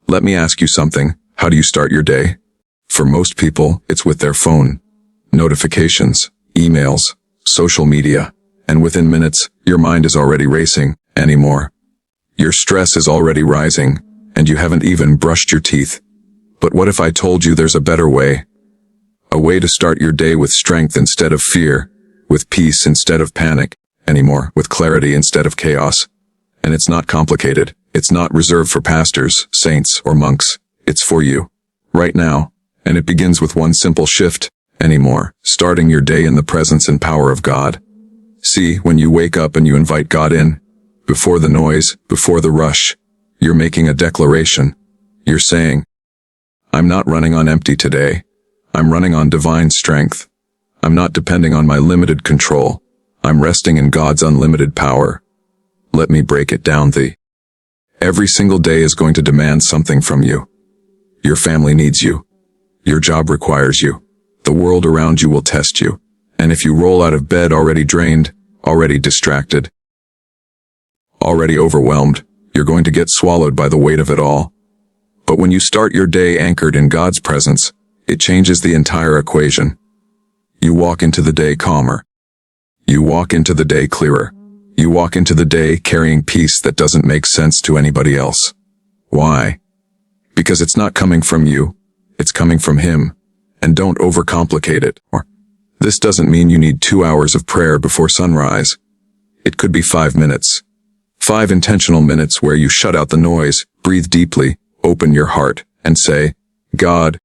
Let me ask you something. How do you start your day? For most people, it's with their phone. Notifications, emails, social media, and within minutes, your mind is already racing anymore. Your stress is already rising, and you haven't even brushed your teeth. But what if I told you there's a better way? A way to start your day with strength instead of fear, with peace instead of panic, anymore, with clarity instead of chaos. And it's not complicated. It's not reserved for pastors, saints, or monks. It's for you. Right now. And it begins with one simple shift, anymore, starting your day in the presence and power of God. See, when you wake up and you invite God in, before the noise, before the rush, you're making a declaration. You're saying, I'm not running on empty today. I'm running on divine strength. I'm not depending on my limited control. I'm resting in God's unlimited power. Let me break it down. Every single day is going to demand something from you. Your family needs you. Your job requires you. The world around you will test you. And if you roll out of bed already drained, already distracted, already overwhelmed, you're going to get swallowed by the weight of it all. But when you start your day anchored in God's presence, it changes the entire equation. You walk into the day calmer. You walk into the day clearer. You walk into the day carrying peace that doesn't make sense to anybody else. Why? Because it's not coming from you. It's coming from Him. And don't overcomplicate it. This doesn't mean you need 2 hours of prayer before sunrise. It could be 5 minutes. 5 intentional minutes where you shut out the noise, breathe deeply, open your heart, and say, God,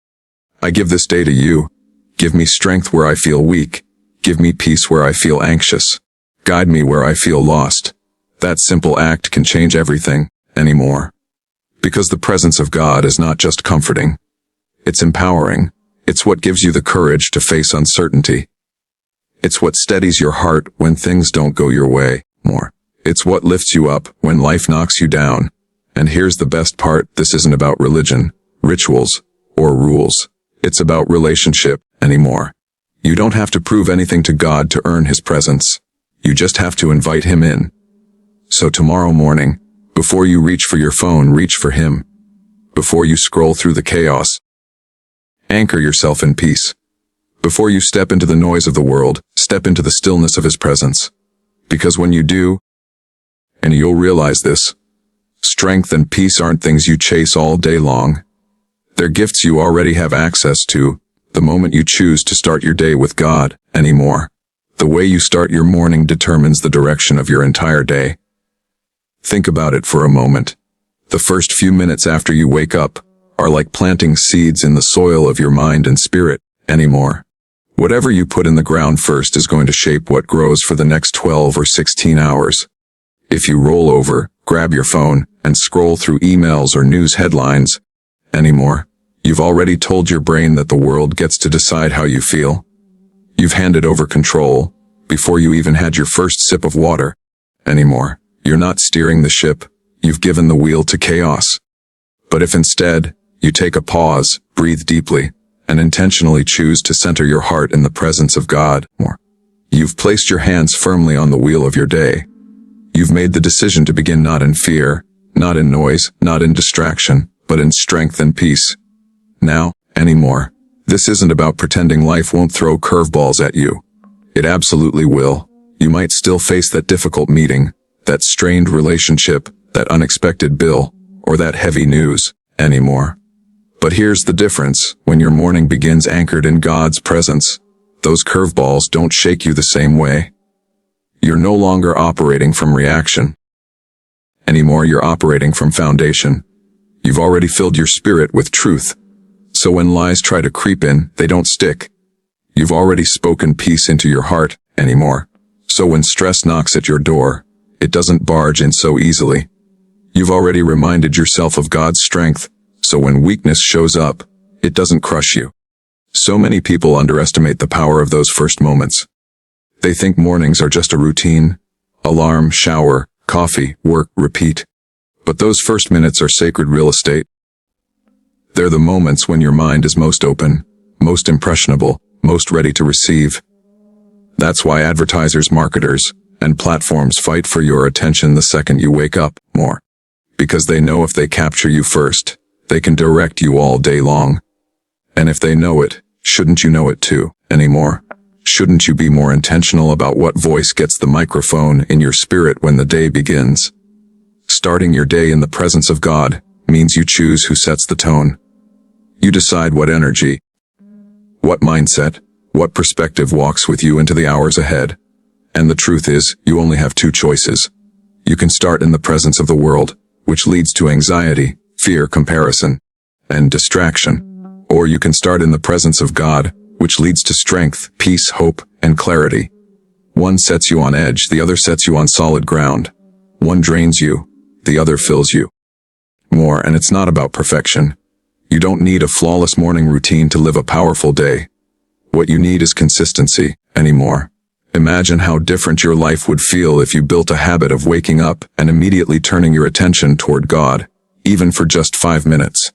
I give this day to you. Give me strength where I feel weak. Give me peace where I feel anxious. Guide me where I feel lost. That simple act can change everything, anymore. Because the presence of God is not just comforting. It's empowering. It's what gives you the courage to face uncertainty. It's what steadies your heart when things don't go your way, more. It's what lifts you up when life knocks you down. And here's the best part, this isn't about religion, rituals, or rules. It's about relationship, anymore. You don't have to prove anything to God to earn His presence. You just have to invite Him in. So tomorrow morning, before you reach for your phone, reach for Him. Before you scroll through the chaos, anchor yourself in peace. Before you step into the noise of the world, step into the stillness of His presence. Because when you do, and you'll realize this, strength and peace aren't things you chase all day long. They're gifts you already have access to, the moment you choose to start your day with God, anymore. The way you start your morning determines the direction of your entire day. Think about it for a moment. The first few minutes after you wake up are like planting seeds in the soil of your mind and spirit, anymore. Whatever you put in the ground first is going to shape what grows for the next 12 or 16 hours. If you roll over, grab your phone, and scroll through emails or news headlines, anymore, you've already told your brain that the world gets to decide how you feel. You've handed over control before you even had your first sip of water, anymore. You're not steering the ship, you've given the wheel to chaos. But if instead, you take a pause, breathe deeply, and intentionally choose to center your heart in the presence of God, you've placed your hands firmly on the wheel of your day. You've made the decision to begin not in fear, not in noise, not in distraction, but in strength and peace. Now, anymore, this isn't about pretending life won't throw curveballs at you. It absolutely will. You might still face that difficult meeting, that strained relationship, that unexpected bill, or that heavy news, anymore. But here's the difference. When your morning begins anchored in God's presence, those curveballs don't shake you the same way. You're no longer operating from reaction. Anymore, you're operating from foundation. You've already filled your spirit with truth. So when lies try to creep in, they don't stick. You've already spoken peace into your heart, anymore. So when stress knocks at your door, it doesn't barge in so easily. You've already reminded yourself of God's strength, so when weakness shows up, it doesn't crush you. So many people underestimate the power of those first moments. They think mornings are just a routine, alarm, shower, coffee, work, repeat. But those first minutes are sacred real estate. They're the moments when your mind is most open, most impressionable, most ready to receive. That's why advertisers, marketers, and platforms fight for your attention the second you wake up, more. Because they know if they capture you first, They can direct you all day long. And if they know it, shouldn't you know it too, anymore? Shouldn't you be more intentional about what voice gets the microphone in your spirit when the day begins? Starting your day in the presence of God means you choose who sets the tone. You decide what energy, what mindset, what perspective walks with you into the hours ahead. And the truth is, you only have two choices. You can start in the presence of the world, which leads to anxiety, fear, comparison, and distraction. Or you can start in the presence of God, which leads to strength, peace, hope, and clarity. One sets you on edge, the other sets you on solid ground. One drains you, the other fills you. More, and it's not about perfection. You don't need a flawless morning routine to live a powerful day. What you need is consistency, anymore. Imagine how different your life would feel if you built a habit of waking up and immediately turning your attention toward God, even for just 5 minutes.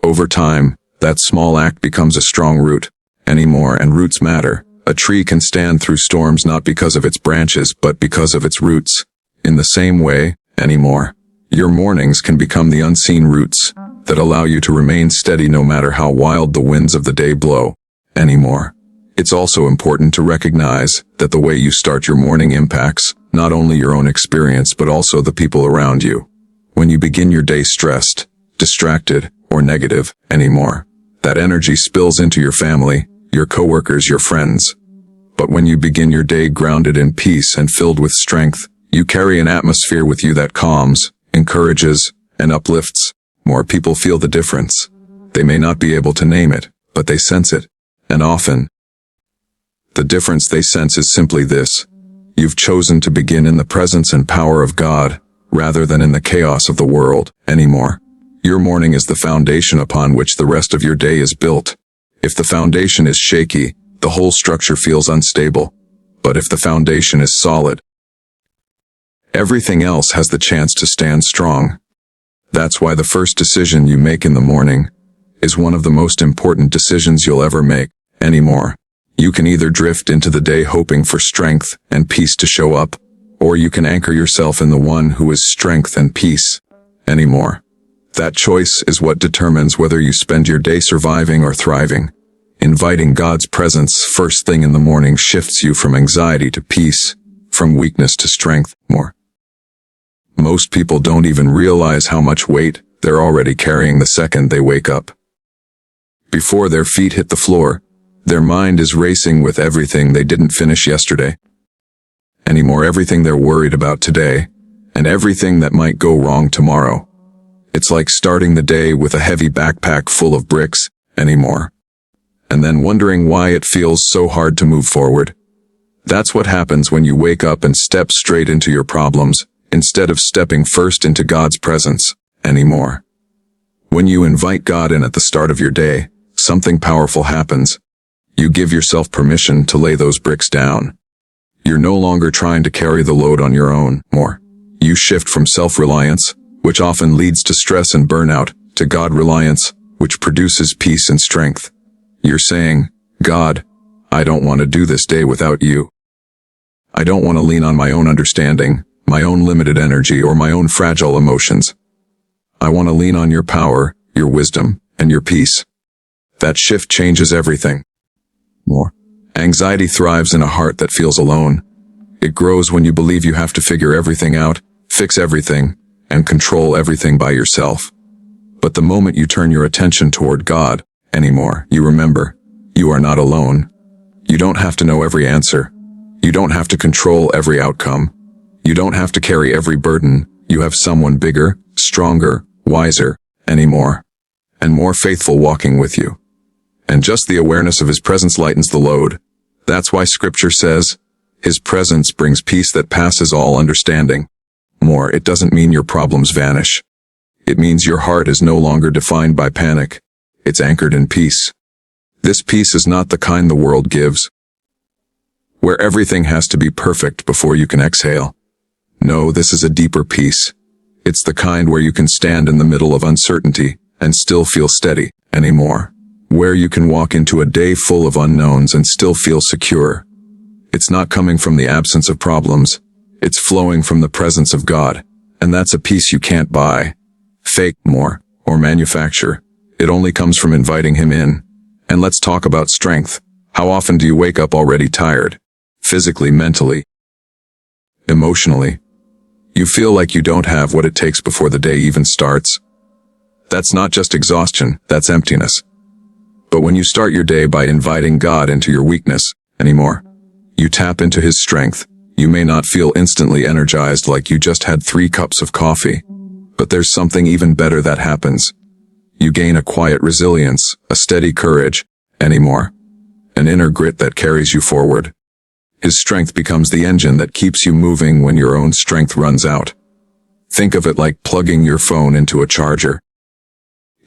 Over time, that small act becomes a strong root, anymore, and roots matter. A tree can stand through storms not because of its branches but because of its roots. In the same way, anymore, your mornings can become the unseen roots that allow you to remain steady no matter how wild the winds of the day blow, anymore. It's also important to recognize that the way you start your morning impacts not only your own experience but also the people around you. When you begin your day stressed, distracted, or negative, anymore, that energy spills into your family, your coworkers, your friends. But when you begin your day grounded in peace and filled with strength, you carry an atmosphere with you that calms, encourages, and uplifts. More people feel the difference. They may not be able to name it, but they sense it. And often, the difference they sense is simply this: you've chosen to begin in the presence and power of God, rather than in the chaos of the world, anymore. Your morning is the foundation upon which the rest of your day is built. If the foundation is shaky, the whole structure feels unstable. But if the foundation is solid, everything else has the chance to stand strong. That's why the first decision you make in the morning is one of the most important decisions you'll ever make, anymore. You can either drift into the day hoping for strength and peace to show up, or you can anchor yourself in the one who is strength and peace, anymore. That choice is what determines whether you spend your day surviving or thriving. Inviting God's presence first thing in the morning shifts you from anxiety to peace, from weakness to strength, more. Most people don't even realize how much weight they're already carrying the second they wake up. Before their feet hit the floor, their mind is racing with everything they didn't finish yesterday. Anymore, everything they're worried about today, and everything that might go wrong tomorrow. It's like starting the day with a heavy backpack full of bricks, anymore. And then wondering why it feels so hard to move forward. That's what happens when you wake up and step straight into your problems, instead of stepping first into God's presence, anymore. When you invite God in at the start of your day, something powerful happens. You give yourself permission to lay those bricks down. You're no longer trying to carry the load on your own, more. You shift from self-reliance, which often leads to stress and burnout, to God-reliance, which produces peace and strength. You're saying, God, I don't want to do this day without you. I don't want to lean on my own understanding, my own limited energy, or my own fragile emotions. I want to lean on your power, your wisdom, and your peace. That shift changes everything. More. Anxiety thrives in a heart that feels alone. It grows when you believe you have to figure everything out, fix everything, and control everything by yourself. But the moment you turn your attention toward God, anymore, you remember, you are not alone. You don't have to know every answer. You don't have to control every outcome. You don't have to carry every burden. You have someone bigger, stronger, wiser, anymore, and more faithful walking with you. And just the awareness of His presence lightens the load. That's why Scripture says, His presence brings peace that passes all understanding. More, it doesn't mean your problems vanish. It means your heart is no longer defined by panic. It's anchored in peace. This peace is not the kind the world gives, where everything has to be perfect before you can exhale. No, this is a deeper peace. It's the kind where you can stand in the middle of uncertainty and still feel steady, anymore. Where you can walk into a day full of unknowns and still feel secure. It's not coming from the absence of problems. It's flowing from the presence of God. And that's a peace you can't buy, fake, more, or manufacture. It only comes from inviting him in. And let's talk about strength. How often do you wake up already tired? Physically, mentally, emotionally. You feel like you don't have what it takes before the day even starts. That's not just exhaustion, that's emptiness. But when you start your day by inviting God into your weakness anymore, you tap into his strength. You may not feel instantly energized like you just had 3 cups of coffee, but there's something even better that happens. You gain a quiet resilience, a steady courage, anymore, an inner grit that carries you forward. His strength becomes the engine that keeps you moving when your own strength runs out. Think of it like plugging your phone into a charger.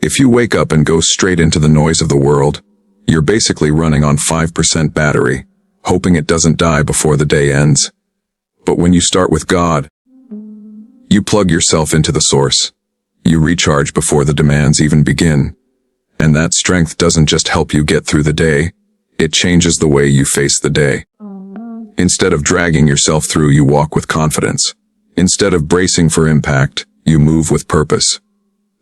If you wake up and go straight into the noise of the world, you're basically running on 5% battery, hoping it doesn't die before the day ends. But when you start with God, you plug yourself into the source. You recharge before the demands even begin. And that strength doesn't just help you get through the day, it changes the way you face the day. Instead of dragging yourself through, you walk with confidence. Instead of bracing for impact, you move with purpose.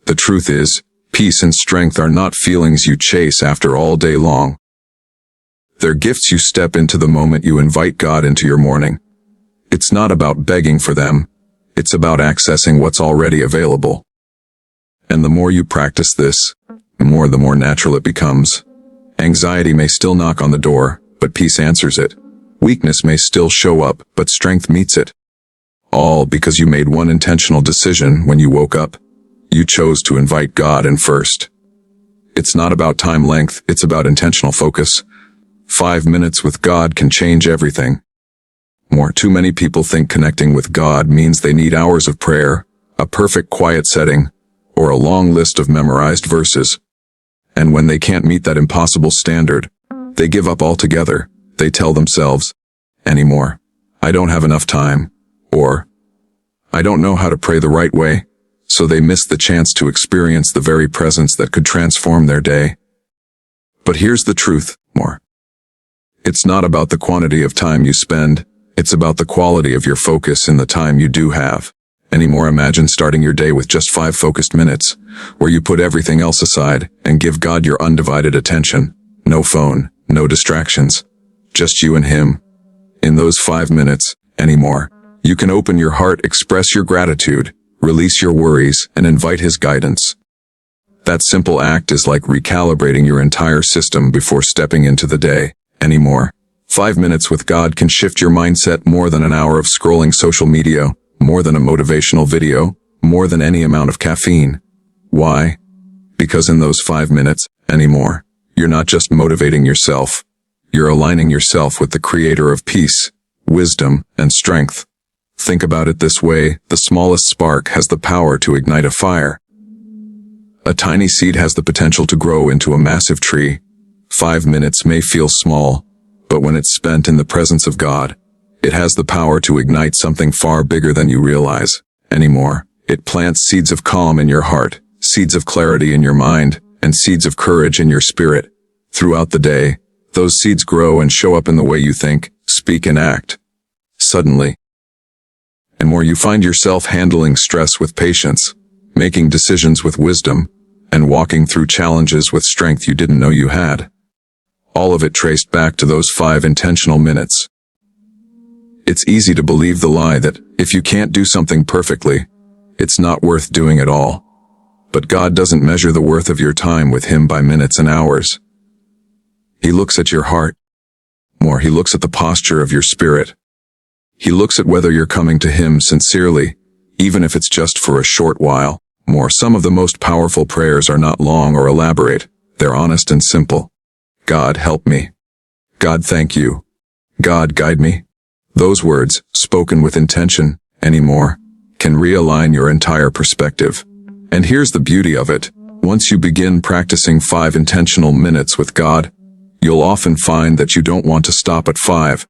The truth is, peace and strength are not feelings you chase after all day long. They're gifts you step into the moment you invite God into your morning. It's not about begging for them, it's about accessing what's already available. And the more you practice this, the more natural it becomes. Anxiety may still knock on the door, but peace answers it. Weakness may still show up, but strength meets it. All because you made one intentional decision when you woke up. You chose to invite God in first. It's not about time length, it's about intentional focus. 5 minutes with God can change everything. Too many people think connecting with God means they need hours of prayer, a perfect quiet setting, or a long list of memorized verses. And when they can't meet that impossible standard, they give up altogether. They tell themselves, anymore, I don't have enough time, or I don't know how to pray the right way, so they miss the chance to experience the very presence that could transform their day. But here's the truth, it's not about the quantity of time you spend, it's about the quality of your focus in the time you do have. Anymore, imagine starting your day with just 5 focused minutes, where you put everything else aside and give God your undivided attention. No phone, no distractions. Just you and him. In those 5 minutes, anymore, you can open your heart, express your gratitude, release your worries, and invite his guidance. That simple act is like recalibrating your entire system before stepping into the day. Anymore, 5 minutes with God can shift your mindset more than an hour of scrolling social media, more than a motivational video, more than any amount of caffeine. Why? Because in those 5 minutes, anymore, you're not just motivating yourself. You're aligning yourself with the creator of peace, wisdom, and strength. Think about it this way, the smallest spark has the power to ignite a fire. A tiny seed has the potential to grow into a massive tree. 5 minutes may feel small, but when it's spent in the presence of God, it has the power to ignite something far bigger than you realize. Anymore, it plants seeds of calm in your heart, seeds of clarity in your mind, and seeds of courage in your spirit. Throughout the day, those seeds grow and show up in the way you think, speak, and act. Suddenly, and more, you find yourself handling stress with patience, making decisions with wisdom, and walking through challenges with strength you didn't know you had. All of it traced back to those 5 intentional minutes. It's easy to believe the lie that if you can't do something perfectly, it's not worth doing at all. But God doesn't measure the worth of your time with him by minutes and hours. He looks at your heart. He looks at the posture of your spirit. He looks at whether you're coming to him sincerely, even if it's just for a short while. Some of the most powerful prayers are not long or elaborate. They're honest and simple. God, help me. God, thank you. God, guide me. Those words, spoken with intention, anymore, can realign your entire perspective. And here's the beauty of it. Once you begin practicing 5 intentional minutes with God, you'll often find that you don't want to stop at 5.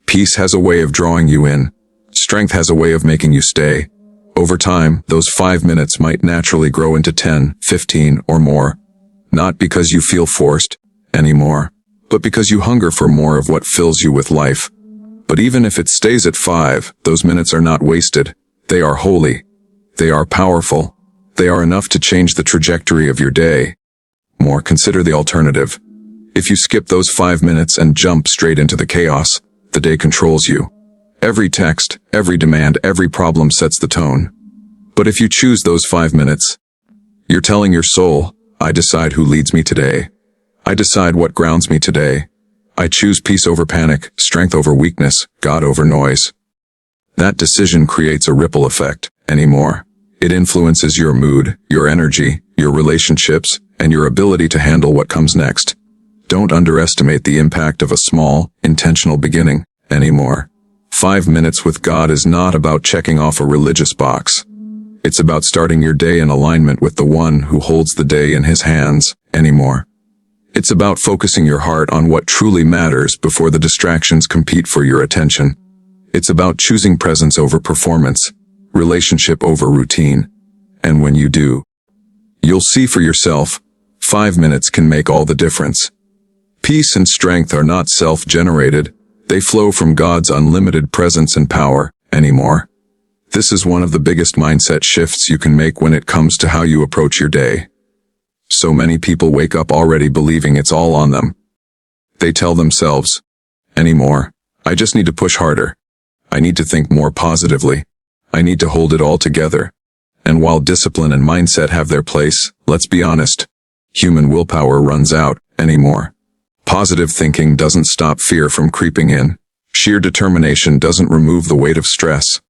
Peace has a way of drawing you in. Strength has a way of making you stay. Over time, those 5 minutes might naturally grow into 10, 15, or more. Not because you feel forced anymore, but because you hunger for more of what fills you with life. But even if it stays at 5, those minutes are not wasted. They are holy. They are powerful. They are enough to change the trajectory of your day. More, consider the alternative. If you skip those 5 minutes and jump straight into the chaos, the day controls you. Every text, every demand, every problem sets the tone. But if you choose those 5 minutes, you're telling your soul, I decide who leads me today. I decide what grounds me today. I choose peace over panic, strength over weakness, God over noise. That decision creates a ripple effect, anymore. It influences your mood, your energy, your relationships, and your ability to handle what comes next. Don't underestimate the impact of a small, intentional beginning, anymore. 5 minutes with God is not about checking off a religious box. It's about starting your day in alignment with the one who holds the day in his hands, anymore. It's about focusing your heart on what truly matters before the distractions compete for your attention. It's about choosing presence over performance, relationship over routine. And when you do, you'll see for yourself, 5 minutes can make all the difference. Peace and strength are not self-generated. They flow from God's unlimited presence and power, anymore. This is one of the biggest mindset shifts you can make when it comes to how you approach your day. So many people wake up already believing it's all on them. They tell themselves, anymore, I just need to push harder. I need to think more positively. I need to hold it all together. And while discipline and mindset have their place, let's be honest, human willpower runs out, anymore. Positive thinking doesn't stop fear from creeping in. Sheer determination doesn't remove the weight of stress.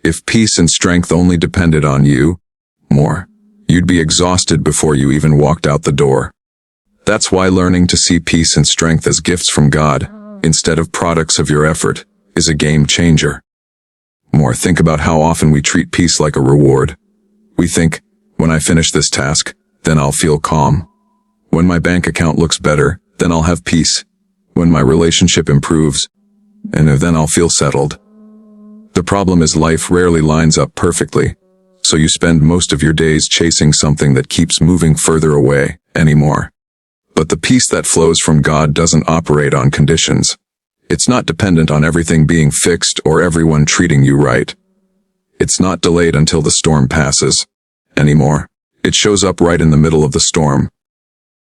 If peace and strength only depended on you, you'd be exhausted before you even walked out the door. That's why learning to see peace and strength as gifts from God, instead of products of your effort, is a game changer. Think about how often we treat peace like a reward. We think, when I finish this task, then I'll feel calm. When my bank account looks better, then I'll have peace. When my relationship improves, and then I'll feel settled. The problem is life rarely lines up perfectly, so you spend most of your days chasing something that keeps moving further away, anymore. But the peace that flows from God doesn't operate on conditions. It's not dependent on everything being fixed or everyone treating you right. It's not delayed until the storm passes, anymore. It shows up right in the middle of the storm.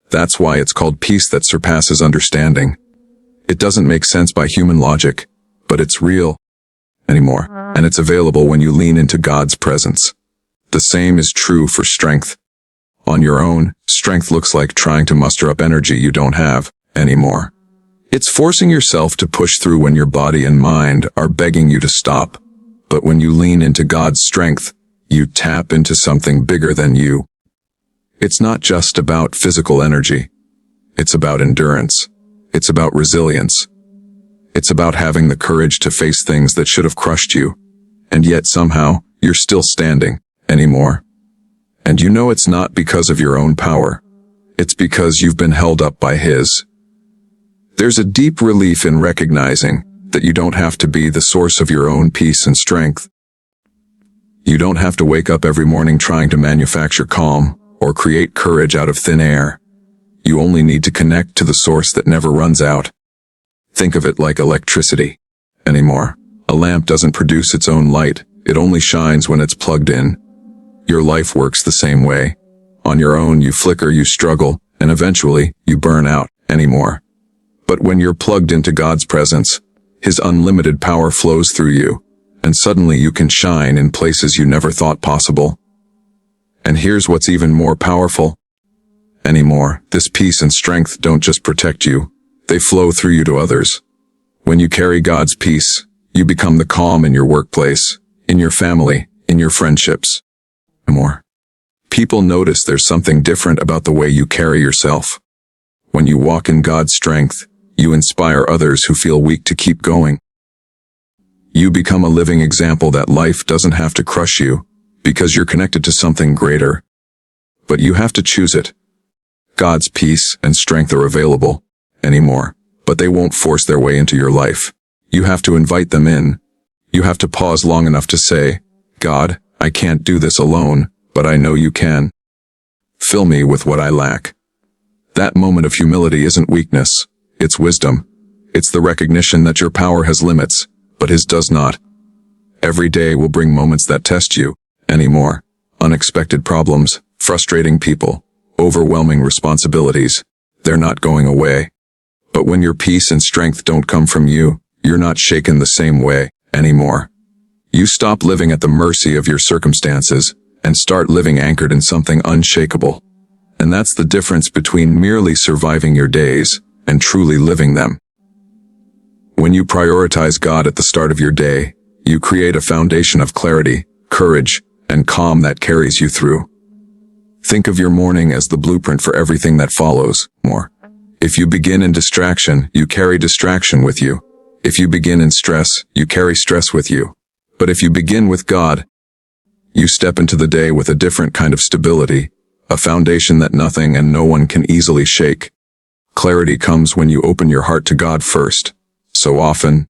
That's why it's called peace that surpasses understanding. It doesn't make sense by human logic, but it's real, anymore, and it's available when you lean into God's presence. The same is true for strength. On your own, strength looks like trying to muster up energy you don't have, anymore. It's forcing yourself to push through when your body and mind are begging you to stop. But when you lean into God's strength, you tap into something bigger than you. It's not just about physical energy. It's about endurance. It's about resilience. It's about having the courage to face things that should have crushed you, and yet somehow, you're still standing, anymore. And you know it's not because of your own power. It's because you've been held up by His. There's a deep relief in recognizing that you don't have to be the source of your own peace and strength. You don't have to wake up every morning trying to manufacture calm or create courage out of thin air. You only need to connect to the source that never runs out. Think of it like electricity, anymore. A lamp doesn't produce its own light, it only shines when it's plugged in. Your life works the same way. On your own, you flicker, you struggle, and eventually, you burn out, anymore. But when you're plugged into God's presence, His unlimited power flows through you, and suddenly you can shine in places you never thought possible. And here's what's even more powerful. Anymore, this peace and strength don't just protect you, they flow through you to others. When you carry God's peace, you become the calm in your workplace, in your family, in your friendships. More. People notice there's something different about the way you carry yourself. When you walk in God's strength, you inspire others who feel weak to keep going. You become a living example that life doesn't have to crush you, because you're connected to something greater. But you have to choose it. God's peace and strength are available, anymore, but they won't force their way into your life. You have to invite them in. You have to pause long enough to say, God, I can't do this alone, but I know you can. Fill me with what I lack. That moment of humility isn't weakness, it's wisdom. It's the recognition that your power has limits, but His does not. Every day will bring moments that test you, anymore. unexpected problems, frustrating people, overwhelming responsibilities. They're not going away. But when your peace and strength don't come from you, you're not shaken the same way anymore. You stop living at the mercy of your circumstances and start living anchored in something unshakable. And that's the difference between merely surviving your days and truly living them. When you prioritize God at the start of your day, you create a foundation of clarity, courage, and calm that carries you through. Think of your morning as the blueprint for everything that follows. If you begin in distraction, you carry distraction with you. If you begin in stress, you carry stress with you. But if you begin with God, you step into the day with a different kind of stability, a foundation that nothing and no one can easily shake. Clarity comes when you open your heart to God first. So often,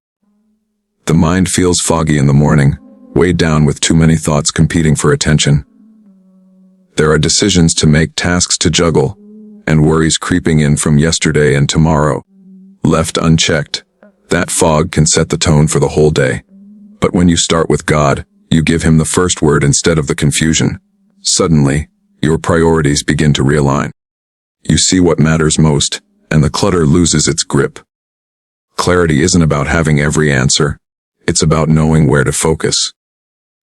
the mind feels foggy in the morning, weighed down with too many thoughts competing for attention. There are decisions to make, tasks to juggle, and worries creeping in from yesterday and tomorrow. Left unchecked, that fog can set the tone for the whole day. But when you start with God, you give Him the first word instead of the confusion. Suddenly, your priorities begin to realign. You see what matters most, and the clutter loses its grip. Clarity isn't about having every answer. It's about knowing where to focus.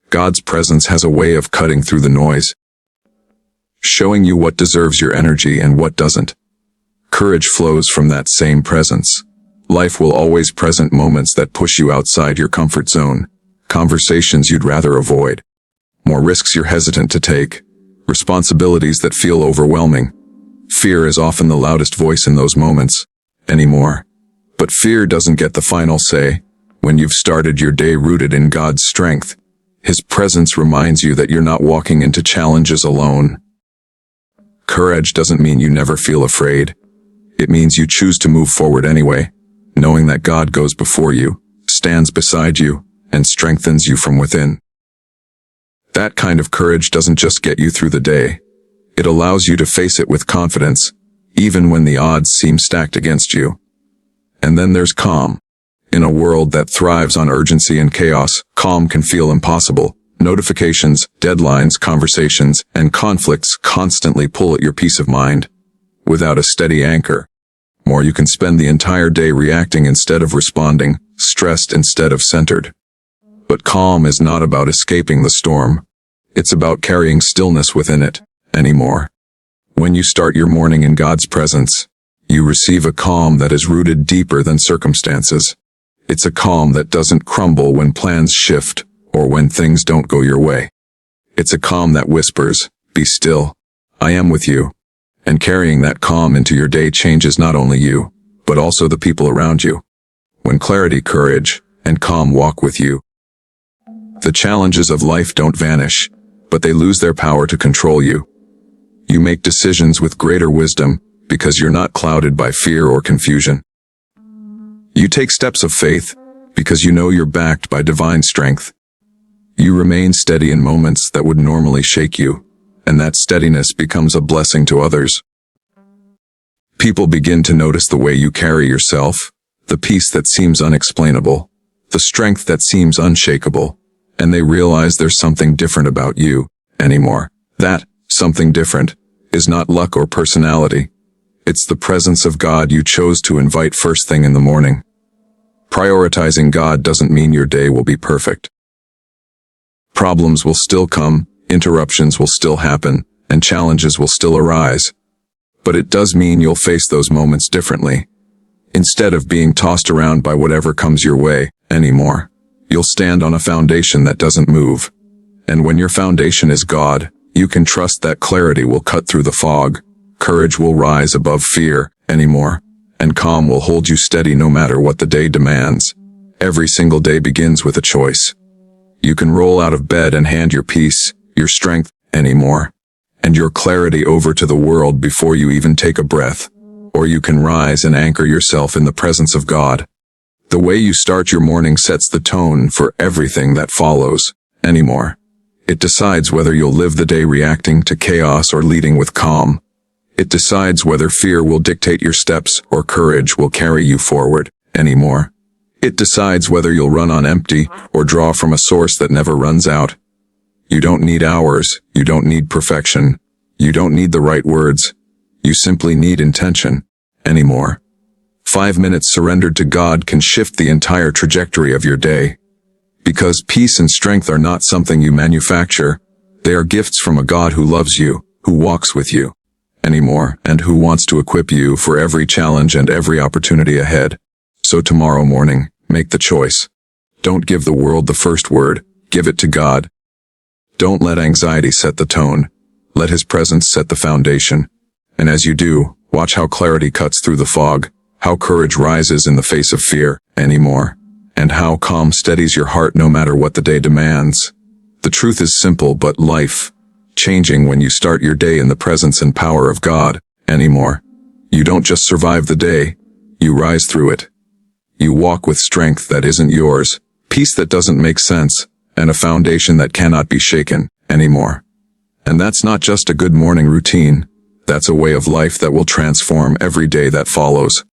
God's presence has a way of cutting through the noise, showing you what deserves your energy and what doesn't. Courage flows from that same presence. Life will always present moments that push you outside your comfort zone, conversations you'd rather avoid, more risks you're hesitant to take, responsibilities that feel overwhelming. Fear is often the loudest voice in those moments, anymore. But fear doesn't get the final say. When you've started your day rooted in God's strength, His presence reminds you that you're not walking into challenges alone. Courage doesn't mean you never feel afraid. It means you choose to move forward anyway, knowing that God goes before you, stands beside you, and strengthens you from within. That kind of courage doesn't just get you through the day. It allows you to face it with confidence, even when the odds seem stacked against you. And then there's calm. In a world that thrives on urgency and chaos, calm can feel impossible. Notifications, deadlines, conversations, and conflicts constantly pull at your peace of mind. Without a steady anchor, you can spend the entire day reacting instead of responding, stressed instead of centered. But calm is not about escaping the storm. It's about carrying stillness within it, anymore. When you start your morning in God's presence, you receive a calm that is rooted deeper than circumstances. It's a calm that doesn't crumble when plans shift or when things don't go your way. It's a calm that whispers, "Be still. I am with you." And carrying that calm into your day changes not only you, but also the people around you. When clarity, courage, and calm walk with you, the challenges of life don't vanish, but they lose their power to control you. You make decisions with greater wisdom because you're not clouded by fear or confusion. You take steps of faith because you know you're backed by divine strength. You remain steady in moments that would normally shake you, and that steadiness becomes a blessing to others. People begin to notice the way you carry yourself, the peace that seems unexplainable, the strength that seems unshakable, and they realize there's something different about you anymore. That something different is not luck or personality. It's the presence of God you chose to invite first thing in the morning. Prioritizing God doesn't mean your day will be perfect. Problems will still come, interruptions will still happen, and challenges will still arise. But it does mean you'll face those moments differently. Instead of being tossed around by whatever comes your way anymore, you'll stand on a foundation that doesn't move. And when your foundation is God, you can trust that clarity will cut through the fog, courage will rise above fear anymore, and calm will hold you steady no matter what the day demands. Every single day begins with a choice. You can roll out of bed and hand your peace, your strength anymore, and your clarity over to the world before you even take a breath. Or you can rise and anchor yourself in the presence of God. The way you start your morning sets the tone for everything that follows anymore. It decides whether you'll live the day reacting to chaos or leading with calm. It decides whether fear will dictate your steps or courage will carry you forward anymore. It decides whether you'll run on empty or draw from a source that never runs out. You don't need hours. You don't need perfection. You don't need the right words. You simply need intention anymore. 5 minutes surrendered to God can shift the entire trajectory of your day. Because peace and strength are not something you manufacture. They are gifts from a God who loves you, who walks with you anymore, and who wants to equip you for every challenge and every opportunity ahead. So tomorrow morning, make the choice. Don't give the world the first word. Give it to God. Don't let anxiety set the tone. Let His presence set the foundation. And as you do, watch how clarity cuts through the fog, how courage rises in the face of fear anymore, and how calm steadies your heart no matter what the day demands. The truth is simple but life-changing when you start your day in the presence and power of God anymore. You don't just survive the day, you rise through it. You walk with strength that isn't yours, peace that doesn't make sense, and a foundation that cannot be shaken anymore. And that's not just a good morning routine. That's a way of life that will transform every day that follows.